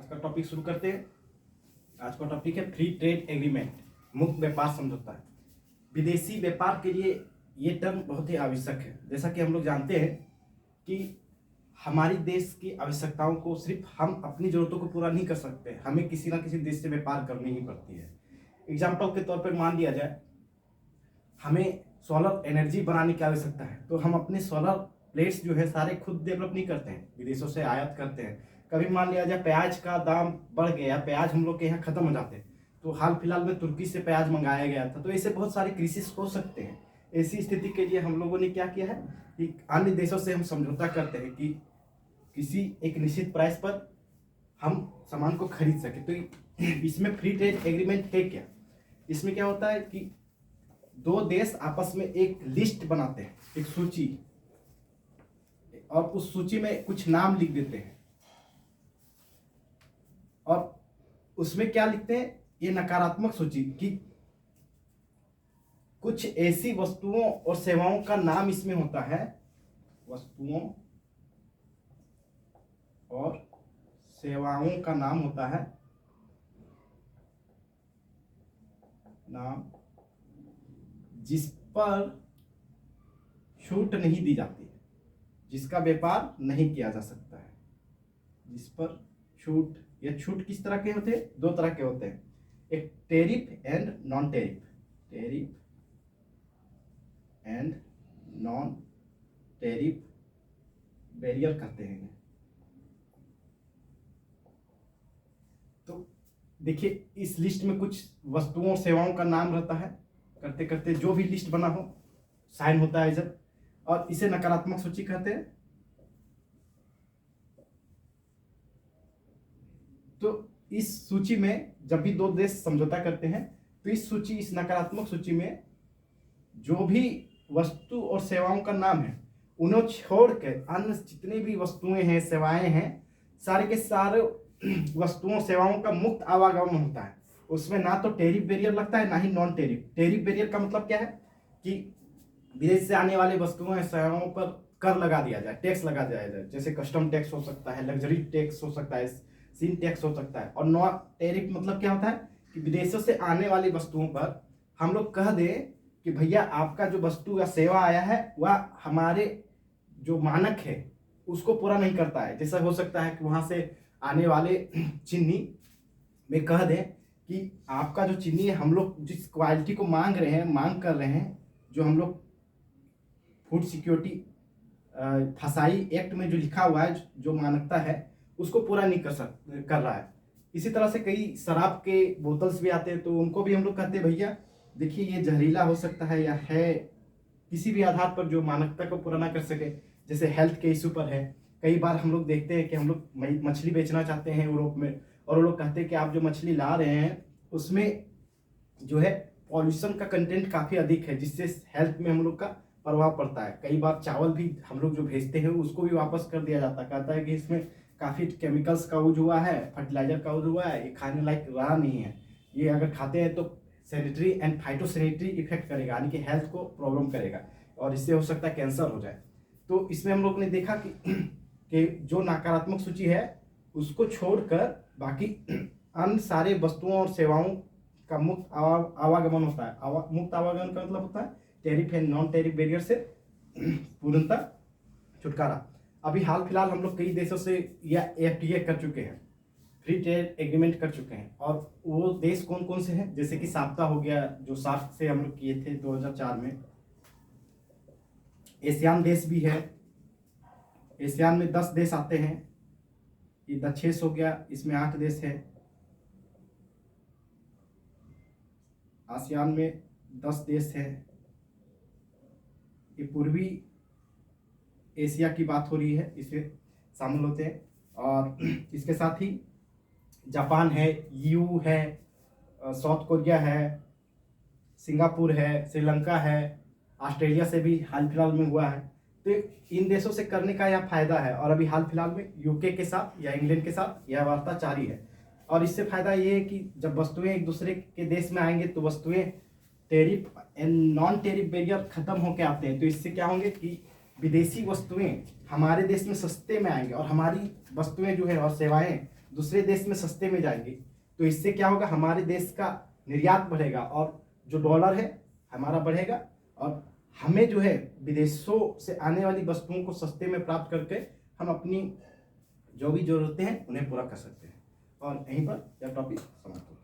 आज का टॉपिक शुरू करते हैं। आज का टॉपिक है फ्री ट्रेड एग्रीमेंट, मुक्त व्यापार समझौता। विदेशी व्यापार के लिए ये टर्म बहुत ही आवश्यक है। जैसा कि हम लोग जानते हैं कि हमारी देश की आवश्यकताओं को सिर्फ हम अपनी ज़रूरतों को पूरा नहीं कर सकते, हमें किसी ना किसी देश से व्यापार करनी ही पड़ती है। एग्जाम्पल के तौर पर मान लिया जाए, हमें सोलर एनर्जी बनाने की आवश्यकता है, तो हम अपने सोलर प्लेट्स जो है सारे खुद डेवलप नहीं करते हैं, विदेशों से आयात करते हैं। कभी मान लिया जाए प्याज का दाम बढ़ गया, प्याज हम लोग के यहाँ खत्म हो जाते हैं, तो हाल फिलहाल में तुर्की से प्याज मंगाया गया था। तो ऐसे बहुत सारे क्राइसिस हो सकते हैं। ऐसी स्थिति के लिए हम लोगों ने क्या किया है कि अन्य देशों से हम समझौता करते हैं कि किसी एक निश्चित प्राइस पर हम सामान को खरीद सके। तो इसमें फ्री ट्रेड एग्रीमेंट है क्या? इसमें क्या होता है कि दो देश आपस में एक लिस्ट बनाते हैं, एक सूची, और उस सूची में कुछ नाम लिख देते हैं और उसमें क्या लिखते हैं, ये नकारात्मक सूची कि कुछ ऐसी वस्तुओं और सेवाओं का नाम इसमें होता है, वस्तुओं और सेवाओं का नाम होता है, नाम जिस पर छूट नहीं दी जाती है, जिसका व्यापार नहीं किया जा सकता है, जिस पर छूट। या छूट किस तरह के होते हैं? दो तरह के होते हैं, एक tariff and non tariff, tariff and non tariff barrier कहते हैं। तो देखिए, इस लिस्ट में कुछ वस्तुओं और सेवाओं का नाम रहता है, करते करते जो भी लिस्ट बना हो साइन होता है जब, और इसे नकारात्मक सूची कहते हैं। तो इस सूची में जब भी दो देश समझौता करते हैं तो इस सूची, इस नकारात्मक सूची में जो भी वस्तु और सेवाओं का नाम है उन्हें छोड़कर अन्य जितनी भी वस्तुएं हैं, सेवाएं हैं, सारे के सारे वस्तुओं सेवाओं का मुक्त आवागमन होता है। उसमें ना तो टेरिफ बैरियर लगता है, ना ही नॉन टेरिफ। टेरिफ बैरियर का मतलब क्या है कि विदेश से आने वाली वस्तुओं और सेवाओं पर कर लगा दिया जाए, टैक्स लगा दिया जाए, जैसे कस्टम टैक्स हो सकता है, लग्जरी टैक्स हो सकता है, सीन टैक्स हो सकता है। और नॉन टेरिफ मतलब क्या होता है कि विदेशों से आने वाली वस्तुओं पर हम लोग कह दें कि भैया आपका जो वस्तु या सेवा आया है वह हमारे जो मानक है उसको पूरा नहीं करता है। जैसा हो सकता है कि वहाँ से आने वाले चीनी में कह दें कि आपका जो चीनी है, हम लोग जिस क्वालिटी को मांग कर रहे हैं, जो हम लोग फूड सिक्योरिटी फसाई एक्ट में जो लिखा हुआ है, जो मानकता है, उसको पूरा नहीं कर रहा है। इसी तरह से कई शराब के बोतल्स भी आते हैं, तो उनको भी हम लोग कहते हैं भैया देखिए ये जहरीला हो सकता है या है, किसी भी आधार पर जो मानकता को पूरा ना कर सके। जैसे हेल्थ के इशू पर है, कई बार हम लोग देखते हैं कि हम लोग मछली बेचना चाहते हैं यूरोप में, और वो लोग कहते हैं कि आप जो मछली ला रहे हैं उसमें जो है पॉल्यूशन का कंटेंट काफ़ी अधिक है, जिससे हेल्थ में हम लोग का प्रभाव पड़ता है। कई बार चावल भी हम लोग जो भेजते हैं उसको भी वापस कर दिया जाता है, कहता है कि इसमें काफ़ी केमिकल्स का यूज हुआ है, फर्टिलाइजर का यूज हुआ है, ये खाने लायक रहा नहीं है, ये अगर खाते हैं तो सैनिटरी एंड फाइटोसैनिटरी इफेक्ट करेगा, यानी कि हेल्थ को प्रॉब्लम करेगा, और इससे हो सकता है कैंसर हो जाए। तो इसमें हम लोग ने देखा कि जो नकारात्मक सूची है उसको छोड़कर बाकी अन्य सारे वस्तुओं और सेवाओं का मुक्त आवागमन होता है। मुक्त आवागमन का मतलब होता है tariff and non tariff barrier से पूर्णतः छुटकारा। अभी हाल फिलहाल हम लोग कई देशों से या FTA कर चुके हैं, फ्री ट्रेड एग्रीमेंट कर चुके हैं। और वो देश कौन कौन से हैं? जैसे कि साफ्ता हो गया, जो साफ्ट से हम लोग किए थे 2004 में। एशियान देश भी है, एशियान में 10 देश आते हैं। ये दक्षेश हो गया, इसमें 8 देश है। आसियान में 10 देश है। ये पूर्वी एशिया की बात हो रही है, इसमें शामिल होते हैं। और इसके साथ ही जापान है, EU है, साउथ कोरिया है, सिंगापुर है, श्रीलंका है, ऑस्ट्रेलिया से भी हाल फिलहाल में हुआ है। तो इन देशों से करने का यह फायदा है। और अभी हाल फिलहाल में UK के साथ या इंग्लैंड के साथ यह वार्ता जारी है। और इससे फायदा ये है कि जब वस्तुएं एक दूसरे के देश में आएंगे तो वस्तुएं tariff and non tariff barrier खत्म होकर आते हैं। तो इससे क्या होंगे कि विदेशी वस्तुएं हमारे देश में सस्ते में आएंगे और हमारी वस्तुएं जो है और सेवाएं दूसरे देश में सस्ते में जाएंगे, तो इससे क्या होगा, हमारे देश का निर्यात बढ़ेगा और जो डॉलर है हमारा बढ़ेगा, और हमें जो है विदेशों से आने वाली वस्तुओं को सस्ते में प्राप्त करके हम अपनी जो भी ज़रूरतें हैं उन्हें पूरा कर सकते हैं। और यहीं पर यह टॉपिक समाप्त होता है।